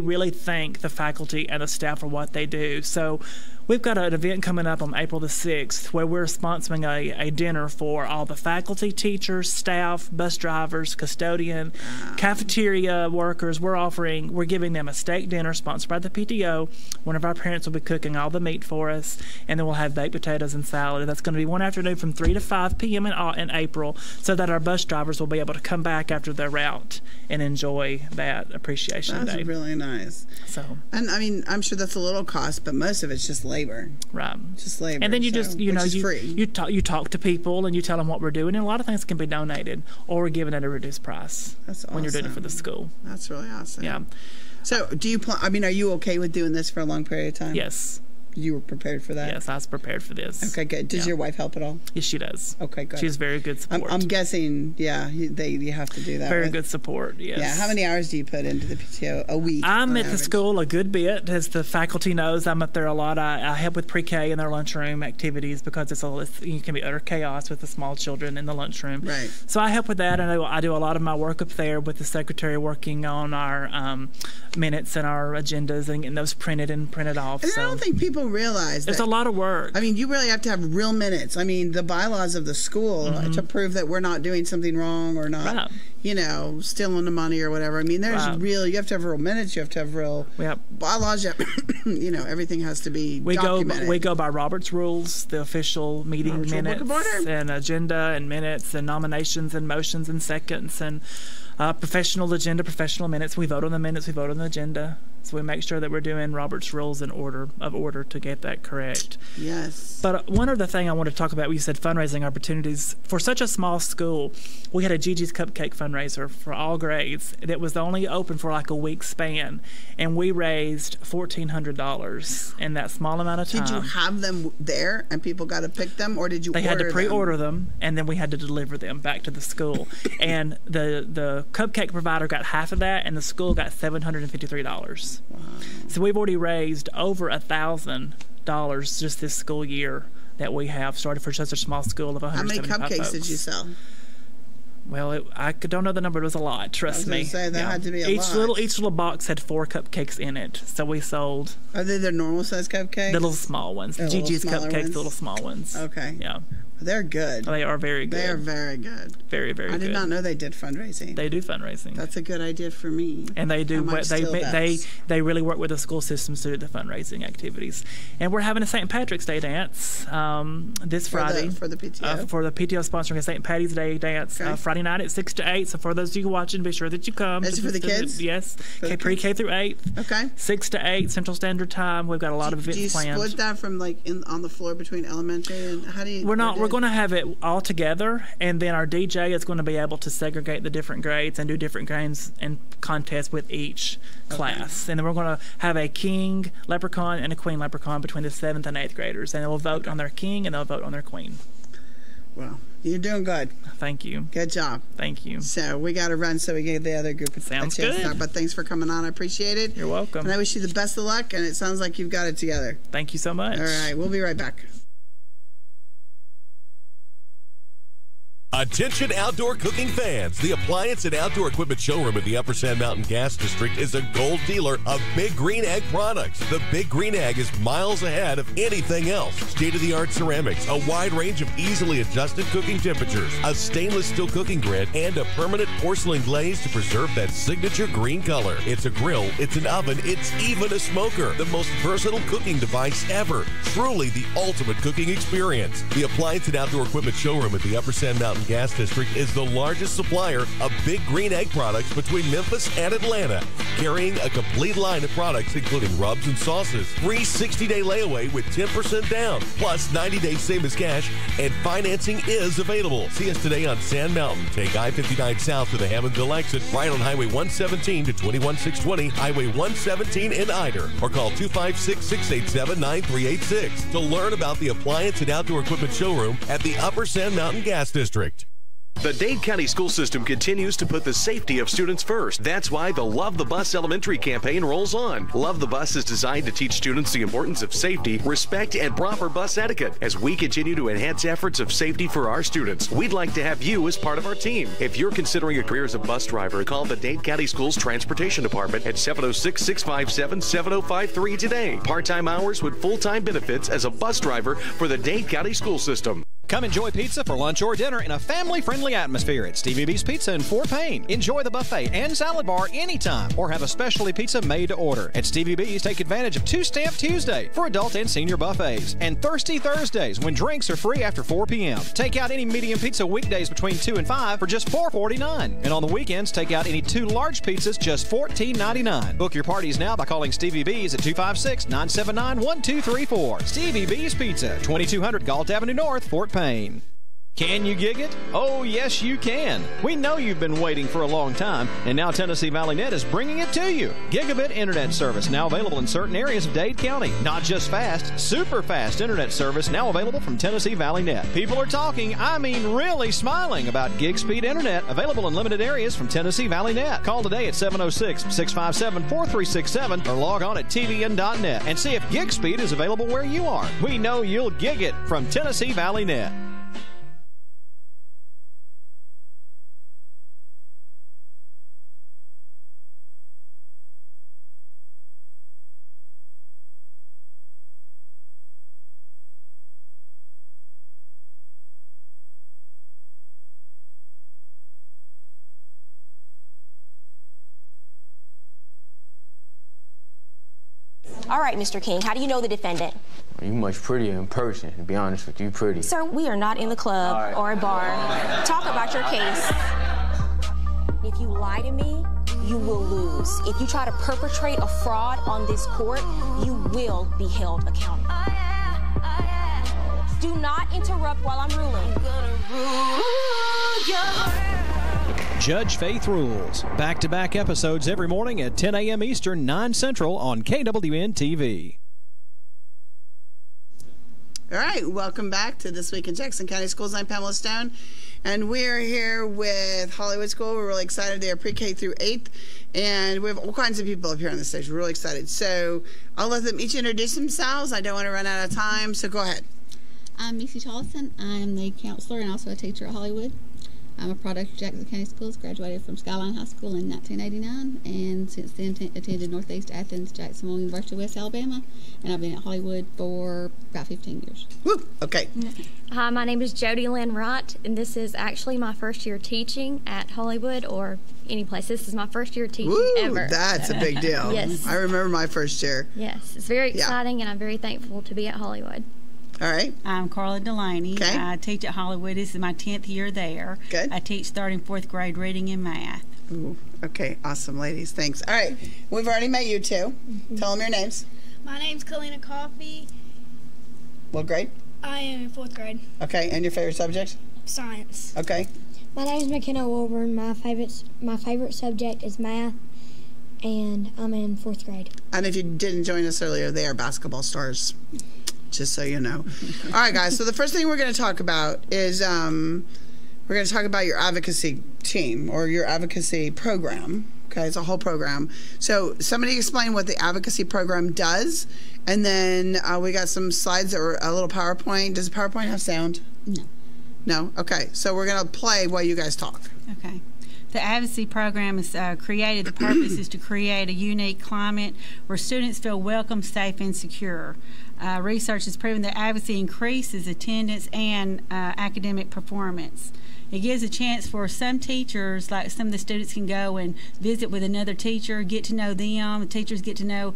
really thank the faculty and the staff for what they do. So we've got an event coming up on April the 6th where we're sponsoring a dinner for all the faculty, teachers, staff, bus drivers, custodian, cafeteria workers. We're giving them a steak dinner sponsored by the PTO. One of our parents will be cooking all the meat for us, and then we'll have baked potatoes and salad. That's going to be one afternoon from 3 to 5 p.m. in April, so that our bus drivers will be able to come back after their route and enjoy that appreciation day. That's really nice. So, and I mean, I'm sure that's a little cost, but most of it's just labor. Right. Just labor. And then you you talk to people and you tell them what we're doing, and a lot of things can be donated or given at a reduced price. That's awesome. When you're doing it for the school. That's really awesome. Yeah. So do you are you okay with doing this for a long period of time? Yes. You were prepared for that? Yes, I was prepared for this. Okay, good. Does your wife help at all? Yes, she does. Okay, good. She's very good support. I'm guessing, you have to do that. Very good support, yes. Yeah, how many hours do you put into the PTO a week? I'm at the school a good bit. As the faculty knows, I'm up there a lot. I help with pre-K in their lunchroom activities because it can be utter chaos with the small children in the lunchroom. Right. So I help with that, and I do a lot of my work up there with the secretary working on our minutes and our agendas and getting those printed off. And I don't think people people realize There's that, a lot of work. I mean, you really have to have real minutes. I mean, the bylaws of the school to prove that we're not doing something wrong or not, stealing the money or whatever. I mean, there's you have to have real minutes. You have to have real bylaws. Everything has to be documented. We go by Robert's rules, the official meeting minutes and agenda and minutes and nominations and motions and seconds and professional agenda, professional minutes. We vote on the minutes. We vote on the agenda. So we make sure that we're doing Robert's rules in order to get that correct. Yes. But one other thing I want to talk about, you said fundraising opportunities. For such a small school, we had a Gigi's Cupcake fundraiser for all grades that was only open for like a week span. And we raised $1,400 in that small amount of time. Did you have them there and people got to pick them, or did you They had to pre-order them, and then we had to deliver them back to the school. And the cupcake provider got half of that, and the school got $753. Wow. So we've already raised over $1,000 just this school year that we have started for such a small school of 175 How many cupcakes folks. did you sell? Well, I don't know the number. It was a lot. Trust me. That had to be a lot. Each little box had 4 cupcakes in it, so we sold. Are they the normal size cupcakes? The little small ones. Gigi's Cupcakes, the little small ones. Okay. Yeah. They're good. They are very good. They are very good. Very, very good. I did not know they did fundraising. They do fundraising. That's a good idea for me. And they do. They really work with the school systems to do the fundraising activities. And we're having a St. Patrick's Day dance this Friday for the PTO. For the PTO sponsoring a St. Patty's Day dance Friday night at 6 to 8. So for those of you watching, be sure that you come. Is it for the kids? Yes. Pre-K through 8. Okay. 6 to 8 Central Standard Time. We've got a lot of events planned. Do you split that from on the floor between elementary and how do you? We're going to have it all together, and then our DJ is going to be able to segregate the different grades and do different games and contests with each class. And then we're going to have a king leprechaun and a queen leprechaun between the 7th and 8th graders, and they'll vote on their king and they'll vote on their queen. Well, you're doing good. Thank you. Good job. Thank you. So we got to run so we give the other group a chance to talk. But thanks for coming on. I appreciate it. You're welcome. And I wish you the best of luck, and it sounds like you've got it together. Thank you so much. All right. We'll be right back. Attention outdoor cooking fans. The Appliance and Outdoor Equipment Showroom at the Upper Sand Mountain Gas District is a gold dealer of Big Green Egg products. The Big Green Egg is miles ahead of anything else. State-of-the-art ceramics, a wide range of easily adjusted cooking temperatures, a stainless steel cooking grid, and a permanent porcelain glaze to preserve that signature green color. It's a grill, it's an oven, it's even a smoker. The most versatile cooking device ever. Truly the ultimate cooking experience. The Appliance and Outdoor Equipment Showroom at the Upper Sand Mountain Gas District is the largest supplier of Big Green Egg products between Memphis and Atlanta, carrying a complete line of products including rubs and sauces, free 60-day layaway with 10% down, plus 90-day same as cash, and financing is available. See us today on Sand Mountain. Take I-59 south to the Hammondville exit, right on Highway 117 to 21620, Highway 117 in Ider, or call 256-687-9386 to learn about the Appliance and Outdoor Equipment Showroom at the Upper Sand Mountain Gas District. The Dade County School System continues to put the safety of students first. That's why the Love the Bus Elementary campaign rolls on. Love the Bus is designed to teach students the importance of safety, respect, and proper bus etiquette. As we continue to enhance efforts of safety for our students, we'd like to have you as part of our team. If you're considering a career as a bus driver, call the Dade County Schools Transportation Department at 706-657-7053 today. Part-time hours with full-time benefits as a bus driver for the Dade County School System. Come enjoy pizza for lunch or dinner in a family-friendly atmosphere at Stevie B's Pizza in Fort Payne. Enjoy the buffet and salad bar anytime, or have a specialty pizza made to order. At Stevie B's, take advantage of Two-Stamp Tuesday for adult and senior buffets, and Thirsty Thursdays when drinks are free after 4 p.m. Take out any medium pizza weekdays between 2 and 5 for just $4.49. And on the weekends, take out any 2 large pizzas just $14.99. Book your parties now by calling Stevie B's at 256-979-1234. Stevie B's Pizza, 2200 Galt Avenue North, Fort Payne. Can you gig it? Oh, yes, you can. We know you've been waiting for a long time, and now Tennessee Valley Net is bringing it to you. Gigabit internet service now available in certain areas of Dade County. Not just fast, super fast internet service now available from Tennessee Valley Net. People are talking, I mean really smiling about gig speed internet available in limited areas from Tennessee Valley Net. Call today at 706-657-4367 or log on at tvn.net and see if gig speed is available where you are. We know you'll gig it from Tennessee Valley Net. All right, Mr. King, how do you know the defendant? You much prettier in person, to be honest with you, pretty. Sir, we are not in the club or a bar. Talk about your case. If you lie to me, you will lose. If you try to perpetrate a fraud on this court, you will be held accountable. Do not interrupt while I'm ruling. Judge Faith Rules. Back-to-back episodes every morning at 10 a.m. Eastern, 9 Central on KWN-TV. All right, welcome back to This Week in Jackson County Schools. I'm Pamela Stone, and we're here with Hollywood School. We're really excited. They are pre-K through 8th, and we have all kinds of people up here on the stage. We're really excited. So I'll let them each introduce themselves. I don't want to run out of time, so go ahead. I'm Missy Tollison. I'm the counselor and also a teacher at Hollywood. I'm a product of Jackson County Schools, graduated from Skyline High School in 1989, and since then attended Northeast Athens, Jacksonville University, West Alabama, and I've been at Hollywood for about 15 years. Woo! Okay. Hi, my name is Jody Lynn Wright, and this is actually my first year teaching at Hollywood or any place. This is my first year teaching ever. That's a big deal. Yes. I remember my first year. Yes, it's very exciting, and I'm very thankful to be at Hollywood. All right. I'm Carla Delaney. Okay. I teach at Hollywood. This is my 10th year there. Good. I teach 3rd and 4th grade reading and math. Ooh, okay, awesome, ladies. Thanks. All right, we've already met you two. Tell them your names. My name's Kalina Coffey. What grade? I am in 4th grade. Okay, and your favorite subject? Science. Okay. My name is McKenna Wilburn. My favorite subject is math, and I'm in 4th grade. And if you didn't join us earlier, they are basketball stars. Just so you know. All right, guys. So the first thing we're going to talk about is we're going to talk about your advocacy team or your advocacy program. Okay, it's a whole program. So somebody explain what the advocacy program does, and then we got some slides that were a little PowerPoint. Does the PowerPoint have sound? No. No? Okay. So we're going to play while you guys talk. Okay. The advocacy program is created. The purpose is to create a unique climate where students feel welcome, safe, and secure. Research has proven that advocacy increases attendance and academic performance. It gives a chance for some teachers, like some of the students can go and visit with another teacher, get to know them. The teachers get to know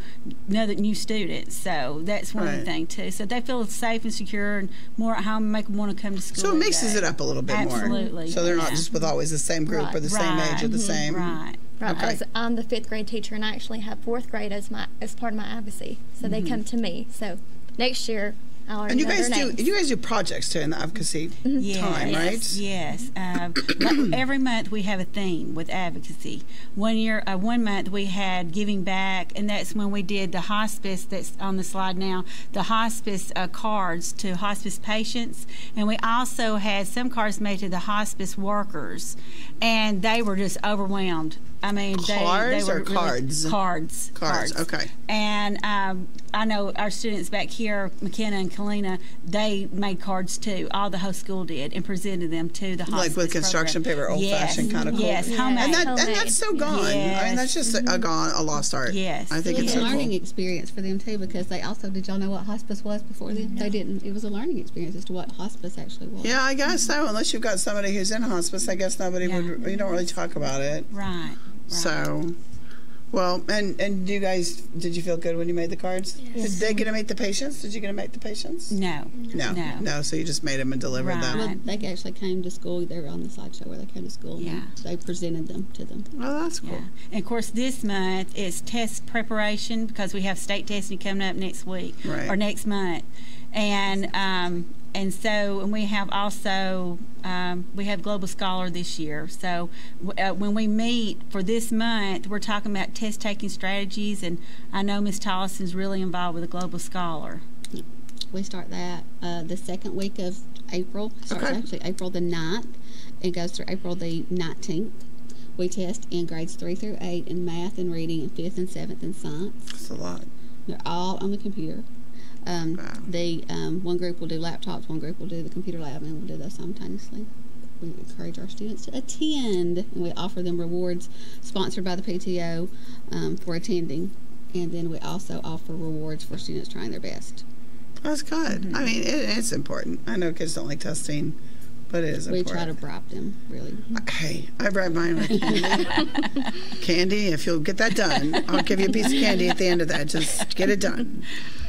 the new students. So that's one thing, too. So they feel safe and secure and more at home and make them want to come to school. So it mixes it up a little bit more. Absolutely. So they're not just with always the same group or the same age or the same. Right. Right. Okay. I'm the 5th grade teacher, and I actually have 4th grade as part of my advocacy. So they come to me. So next year, I'll already know their names. You guys do projects too in the advocacy time, right? Yes. Every month we have a theme with advocacy. One month we had giving back, and that's when we did the hospice that's on the slide now, the hospice cards to hospice patients, and we also had some cards made to the hospice workers, and they were just overwhelmed. I mean, cards they were or cards? Cards. Okay. And I know our students back here, McKenna and Kalina, they made cards too. All the whole school did, and presented them to the hospice like with construction paper, old-fashioned kind of cool. Yes, homemade. And that's so gone. Yes. I mean, that's just a lost art. Yes. I think it was it's a so learning cool. experience for them too, because they also, did y'all know what hospice was before them? They didn't. It was a learning experience as to what hospice actually was. Yeah, I guess so. Unless you've got somebody who's in hospice, I guess nobody would. You don't really talk about it. Right. So, well, and did you feel good when you made the cards? Yes. Did they get to meet the patients? Did you get to meet the patients? No. So you just made them and delivered them. Well, they actually came to school. They were on the slideshow where they came to school. Yeah. And they presented them to them. Oh, that's cool. Yeah. And of course, this month is test preparation because we have state testing coming up next week or next month, and so we have also we have Global Scholar this year. So when we meet for this month, we're talking about test taking strategies, and I know Ms. Tollison's really involved with the Global Scholar. We start that the second week of April. It starts actually April the 9th. It goes through April the 19th. We test in grades 3 through 8 in math and reading, and 5th and 7th in science. That's a lot. They're all on the computer. One group will do laptops, one group will do the computer lab, and we'll do those simultaneously. We encourage our students to attend, and we offer them rewards sponsored by the PTO for attending, and then we also offer rewards for students trying their best. That's good. I mean, it's important. I know kids don't like testing, But it is important. We try to bribe them, really. Hey, I bribe mine with candy. Candy, if you'll get that done, I'll give you a piece of candy at the end of that. Just get it done.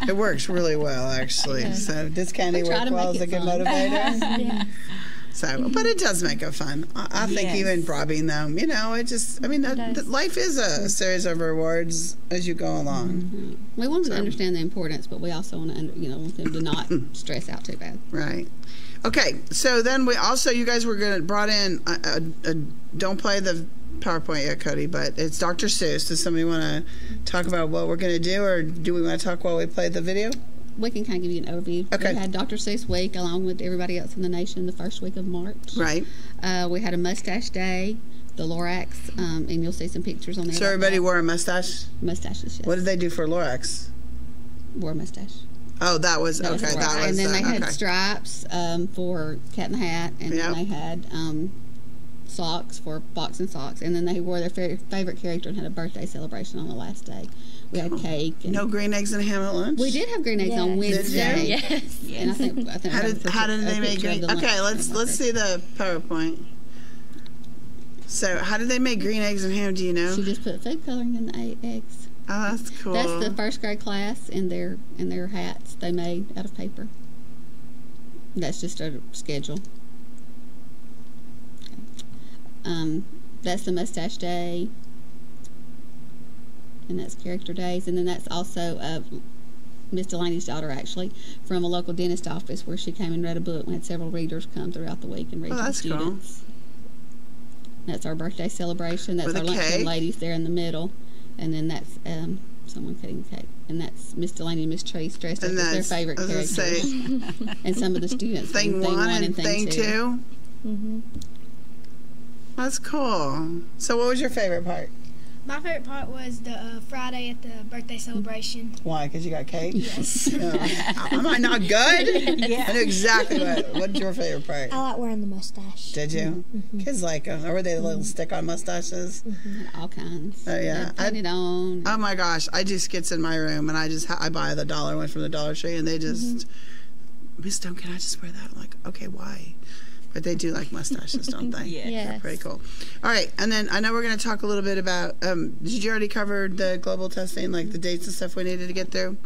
It works really well, actually. Yeah. So does candy work well as a good motivator? Yeah. So, but it does make it fun. I think even bribing them, you know, it just, I mean, life is a series of rewards as you go along. Mm-hmm. We want them to understand the importance, but we also want to, want them to not stress out too bad. Right. Okay, so then we also, you guys were brought in, don't play the PowerPoint yet, Cody, but it's Dr. Seuss. Does somebody want to talk about what we're going to do, or do we want to talk while we play the video? We can kind of give you an overview. Okay. We had Dr. Seuss Week along with everybody else in the nation the first week of March. Right. We had a Mustache Day, the Lorax, and you'll see some pictures on there. So everybody wore a mustache? Mustaches, yes. What did they do for Lorax? Wore a mustache. Oh, that was okay. And then they had stripes for Cat in the Hat, and then they had socks for boxing socks, and then they wore their favorite character and had a birthday celebration on the last day. We had cake. And no green eggs and ham at lunch? We did have green eggs on Wednesday. Yes. And I think how did they make green? Okay, let's see the PowerPoint. So how did they make green eggs and ham? Do you know? She just put food coloring in the eggs. Oh, that's cool. That's the first grade class in their hats they made out of paper. That's just a schedule. Okay. That's the Mustache Day, and that's Character Days, and then that's also Miss Delaney's daughter, actually, from a local dentist office where she came and read a book. We had several readers come throughout the week and read to the students. Cool. That's our birthday celebration. That's our luncheon ladies there in the middle. And then that's someone cutting cake. And that's Miss Delaney and Miss Trace dressed up as their favorite characters. And some of the students. Thing 1 and Thing 2? Mm-hmm. That's cool. So what was your favorite part? My favorite part was the Friday at the birthday celebration. Why? Because you got cake? Yes. Am I not good? Yeah. I knew exactly what's your favorite part. I like wearing the mustache. Did you? Mm-hmm. Kids like them. Or were they little stick-on mustaches? Mm-hmm. All kinds. Oh, yeah. Painted on. Oh, my gosh. I do skits in my room, and I buy the dollar one from the Dollar Tree, and they just, Miss Stone, can I just wear that? I'm like, okay, why? But they do like mustaches, don't they? Yeah. They're pretty cool. All right, and then I know we're going to talk a little bit about, did you already cover the global testing, like the dates and stuff we needed to get through?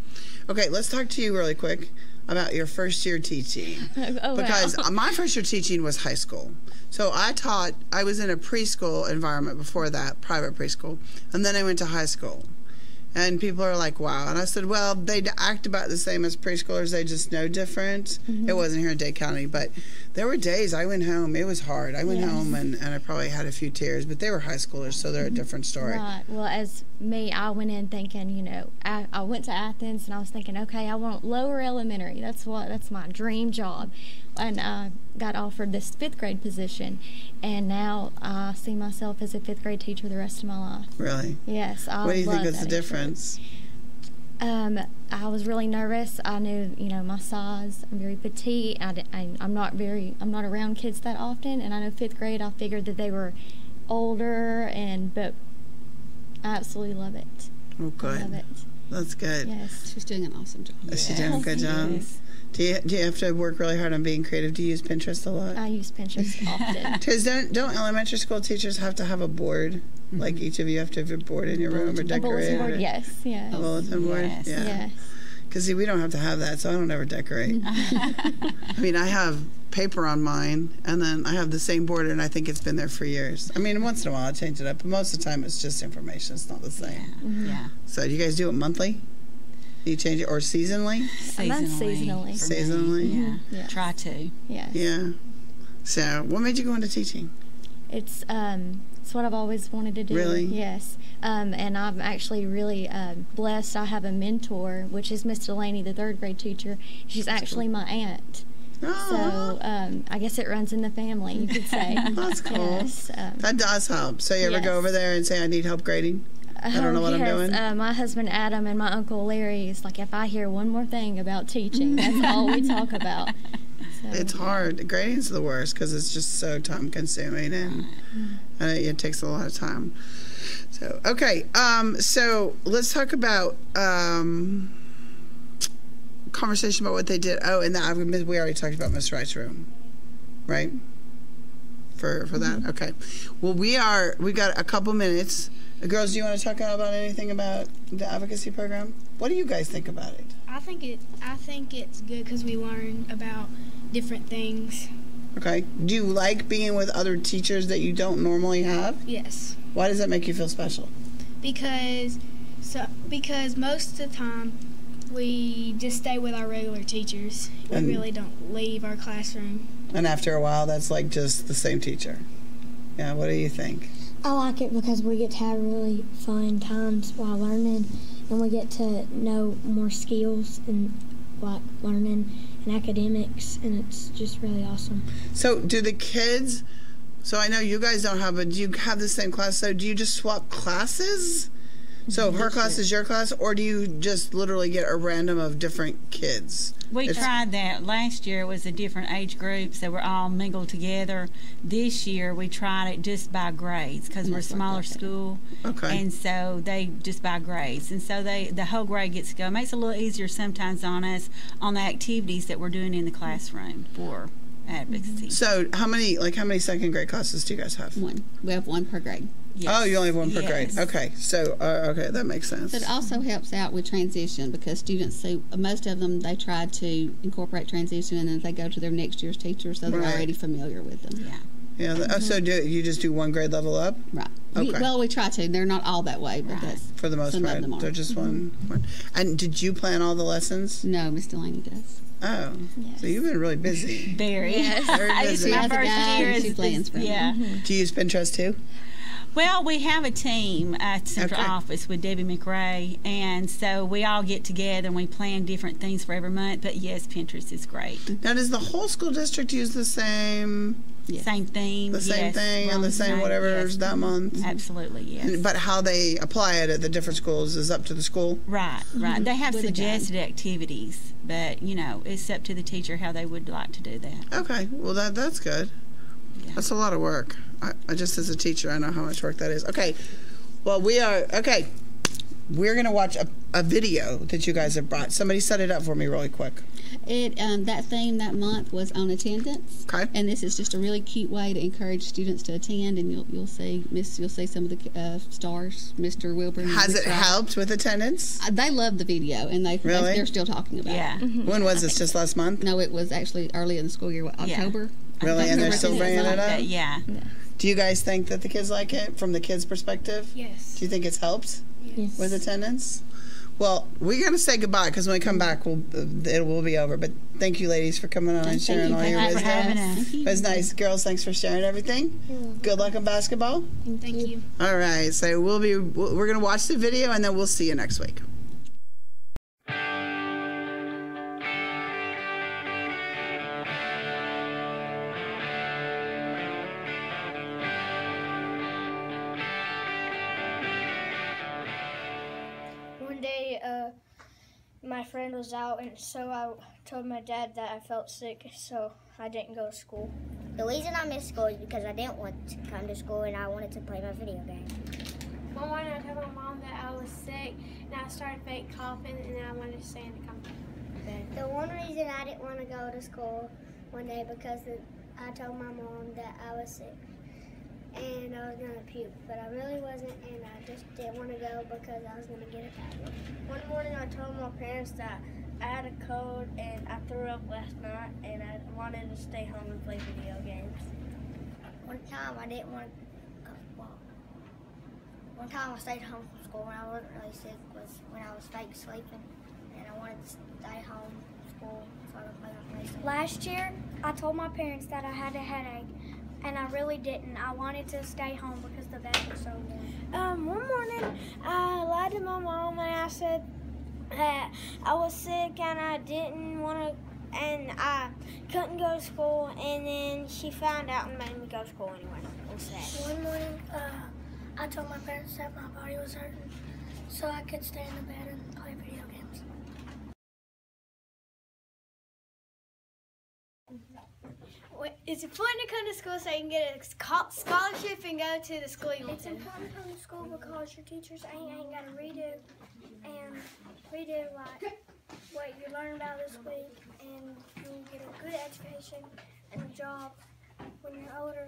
Okay, let's talk to you really quick about your first year teaching. Because my first year teaching was high school. So I was in a preschool environment before that, private preschool, and then I went to high school. And people are like, wow. And I said, well, they act about the same as preschoolers. They just know different. It wasn't here in Dade County. But there were days I went home. It was hard. I went home and I probably had a few tears. But they were high schoolers, so they're a different story. Right. Well, as me, I went in thinking, I went to Athens and I was thinking, okay, I want lower elementary. That's my dream job. And I got offered this 5th grade position, and now I see myself as a 5th grade teacher the rest of my life. Really? Yes. What do you think is the difference? I was really nervous. I knew, my size. I'm very petite. I'm not around kids that often, and I know 5th grade. I figured that they were older, but I absolutely love it. Oh, good. I love it. That's good. Yes. She's doing an awesome job. She's doing a good job. Yes. Do you have to work really hard on being creative? Do you use Pinterest a lot? I use Pinterest often. Because don't elementary school teachers have to have a board? Like each of you have to have a board in your room or decorate? A bulletin board, yes. A bulletin board? Yes. Yeah. Yes. Because see, we don't have to have that, so I don't ever decorate. I mean, I have paper on mine, and then I have the same border, and I think it's been there for years. I mean, once in a while I change it up, but most of the time it's just information. It's not the same. Yeah. So do you guys do it monthly? Do you change it, or seasonally? Seasonally. Seasonally? Yeah. Try to. Yeah. Yeah. So what made you go into teaching? It's what I've always wanted to do. Really? Yes. And I'm actually really blessed. I have a mentor, which is Miss Delaney, the 3rd grade teacher. She's actually my aunt. So I guess it runs in the family, you could say. That's cool. Yes, that does help. So you ever go over there and say, I need help grading? I don't know what I'm doing. My husband Adam and my Uncle Larry is like, if I hear one more thing about teaching, that's all we talk about. So, it's hard. Grading's the worst because it's just so time consuming and it takes a lot of time. So okay, so let's talk about conversation about what they did. Oh, and we already talked about Miss Wright's room. right? For that, okay. Well, we've got a couple minutes. Girls, do you want to talk about anything about the advocacy program? What do you guys think about it? I think it's good because we learn about different things. Okay. Do you like being with other teachers that you don't normally have? Yes. Why does that make you feel special? Because most of the time we just stay with our regular teachers. We really don't leave our classroom. And after a while, that's like just the same teacher. Yeah, what do you think? I like it because we get to have really fun times while learning, and we get to know more skills and like learning and academics, and it's just really awesome. So do the kids, so I know you guys don't have, but do you have the same class? So do you just swap classes? So her class is your class, or do you just literally get a random of different kids? We tried that. Last year it was a different age groups that were all mingled together. This year we tried it just by grades because we're a smaller school. Okay. And so they just by grades. And so the whole grade gets to go. It makes it a little easier sometimes on us on the activities that we're doing in the classroom for advocacy. So how many second grade classes do you guys have? One. We have one per grade. Yes. Oh, you only have one per grade. Okay. So, okay, that makes sense. But it also helps out with transition because students, most of them, they try to incorporate transition and then they go to their next year's teacher, so they're already familiar with them. Yeah. Yeah. So you just do one grade level up? Right. Okay. We try to. They're not all that way, but that's for the most some part. Of them are. They're just one. And did you plan all the lessons? No, Miss Delaney does. Oh, so you've been really busy. Very. Yes. Very busy. My first year she plans for me. Do you use Pinterest too? Well, we have a team at Central Office with Debbie McRae, and so we all get together and we plan different things for every month. But yes, Pinterest is great. Now, does the whole school district use the same? Yes. Same theme. The same thing and the same whatever's that month? Absolutely, yes. But how they apply it at the different schools is up to the school? Right. They have suggested activities, but, it's up to the teacher how they would like to do that. Okay. Well, that's good. Yeah. That's a lot of work. I just, as a teacher, I know how much work that is. Okay. Well, we're going to watch a video that you guys have brought. Somebody set it up for me really quick. That theme that month was on attendance. Okay. And this is just a really cute way to encourage students to attend, and you'll see some of the stars, Mr. Wilbur. Has it helped with attendance? They love the video, and they're still talking about it. Mm-hmm. When was this? Just last month? No, it was actually early in the school year, October. Really? And they're still bringing it up? Yeah. Do you guys think that the kids like it from the kids' perspective? Yes. Do you think it's helped? Yes. With attendance? Well, we're going to say goodbye because when we come back, it will be over. But thank you, ladies, for coming on and sharing all your wisdom. It was nice. Girls, thanks for sharing everything. Good luck in basketball. Thank you. All right. So we're going to watch the video, and then we'll see you next week. My friend was out, and so I told my dad that I felt sick, so I didn't go to school. The reason I missed school is because I didn't want to come to school and I wanted to play my video game. One morning I told my mom that I was sick, and I started fake coughing, and then I wanted to stay in the bed. The one reason I didn't want to go to school one day because I told my mom that I was sick and I was going to puke, but I really wasn't, and I just didn't want to go because I was going to get a tablet. One morning I told my parents that I had a cold and I threw up last night and I wanted to stay home and play video games. One time I didn't want to, one time I stayed home from school when I wasn't really sick was when I was fake sleeping, and I wanted to stay home from school so I could play my PlayStation. Last year, I told my parents that I had a headache, and I really didn't. I wanted to stay home because the bed was so warm. One morning, I lied to my mom and I said that I was sick and I didn't want to, and I couldn't go to school, and then she found out and made me go to school anyway. One morning, I told my parents that my body was hurting so I could stay in the bed and play video games. It's important to come to school so you can get a scholarship and go to the school you want to. It's important to come to school because your teachers ain't got to redo like what you learned about this week, and you'll get a good education and a job when you're older.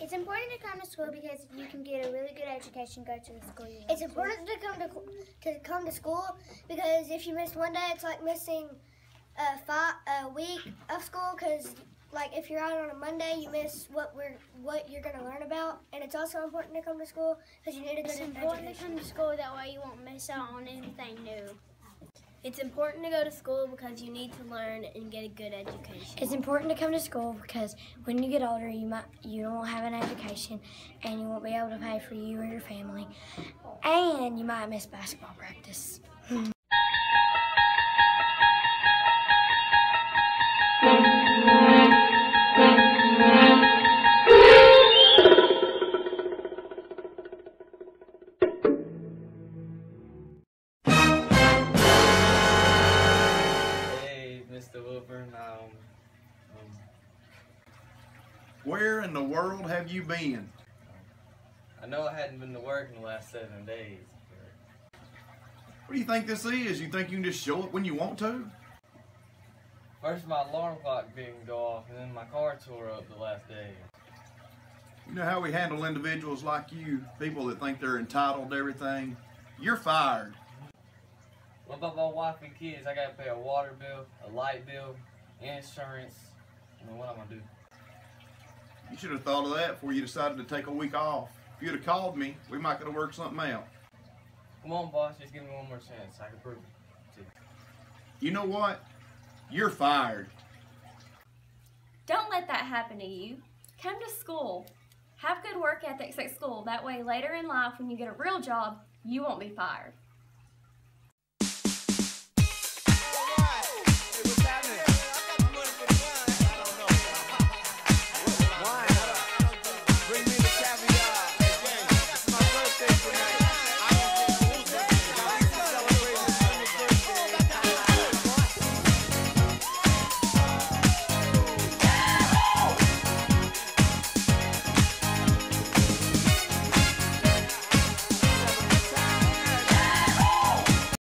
It's important to come to school because you can get a really good education, go to the school you want. It's important to come to school because if you miss one day, it's like missing a week of school because like if you're out on a Monday, you miss what you're going to learn about. And it's also important to come to school because you need a good education. It's important to come to school, that way you won't miss out on anything new. It's important to go to school because you need to learn and get a good education. It's important to come to school because when you get older, you won't have an education and you won't be able to pay for you or your family, and you might miss basketball practice. Where in the world have you been? I know I hadn't been to work in the last 7 days. What do you think this is? You think you can just show up when you want to? First my alarm clock didn't go off, and then my car tore up the last day. You know how we handle individuals like you, people that think they're entitled to everything? You're fired. What about my wife and kids? I gotta pay a water bill, a light bill, insurance, and then what am I gonna do? You should have thought of that before you decided to take a week off. If you'd have called me, we might could have worked something out. Come on, boss, just give me one more chance. I can prove it to you. You know what? You're fired. Don't let that happen to you. Come to school. Have good work ethics at school. That way later in life when you get a real job, you won't be fired.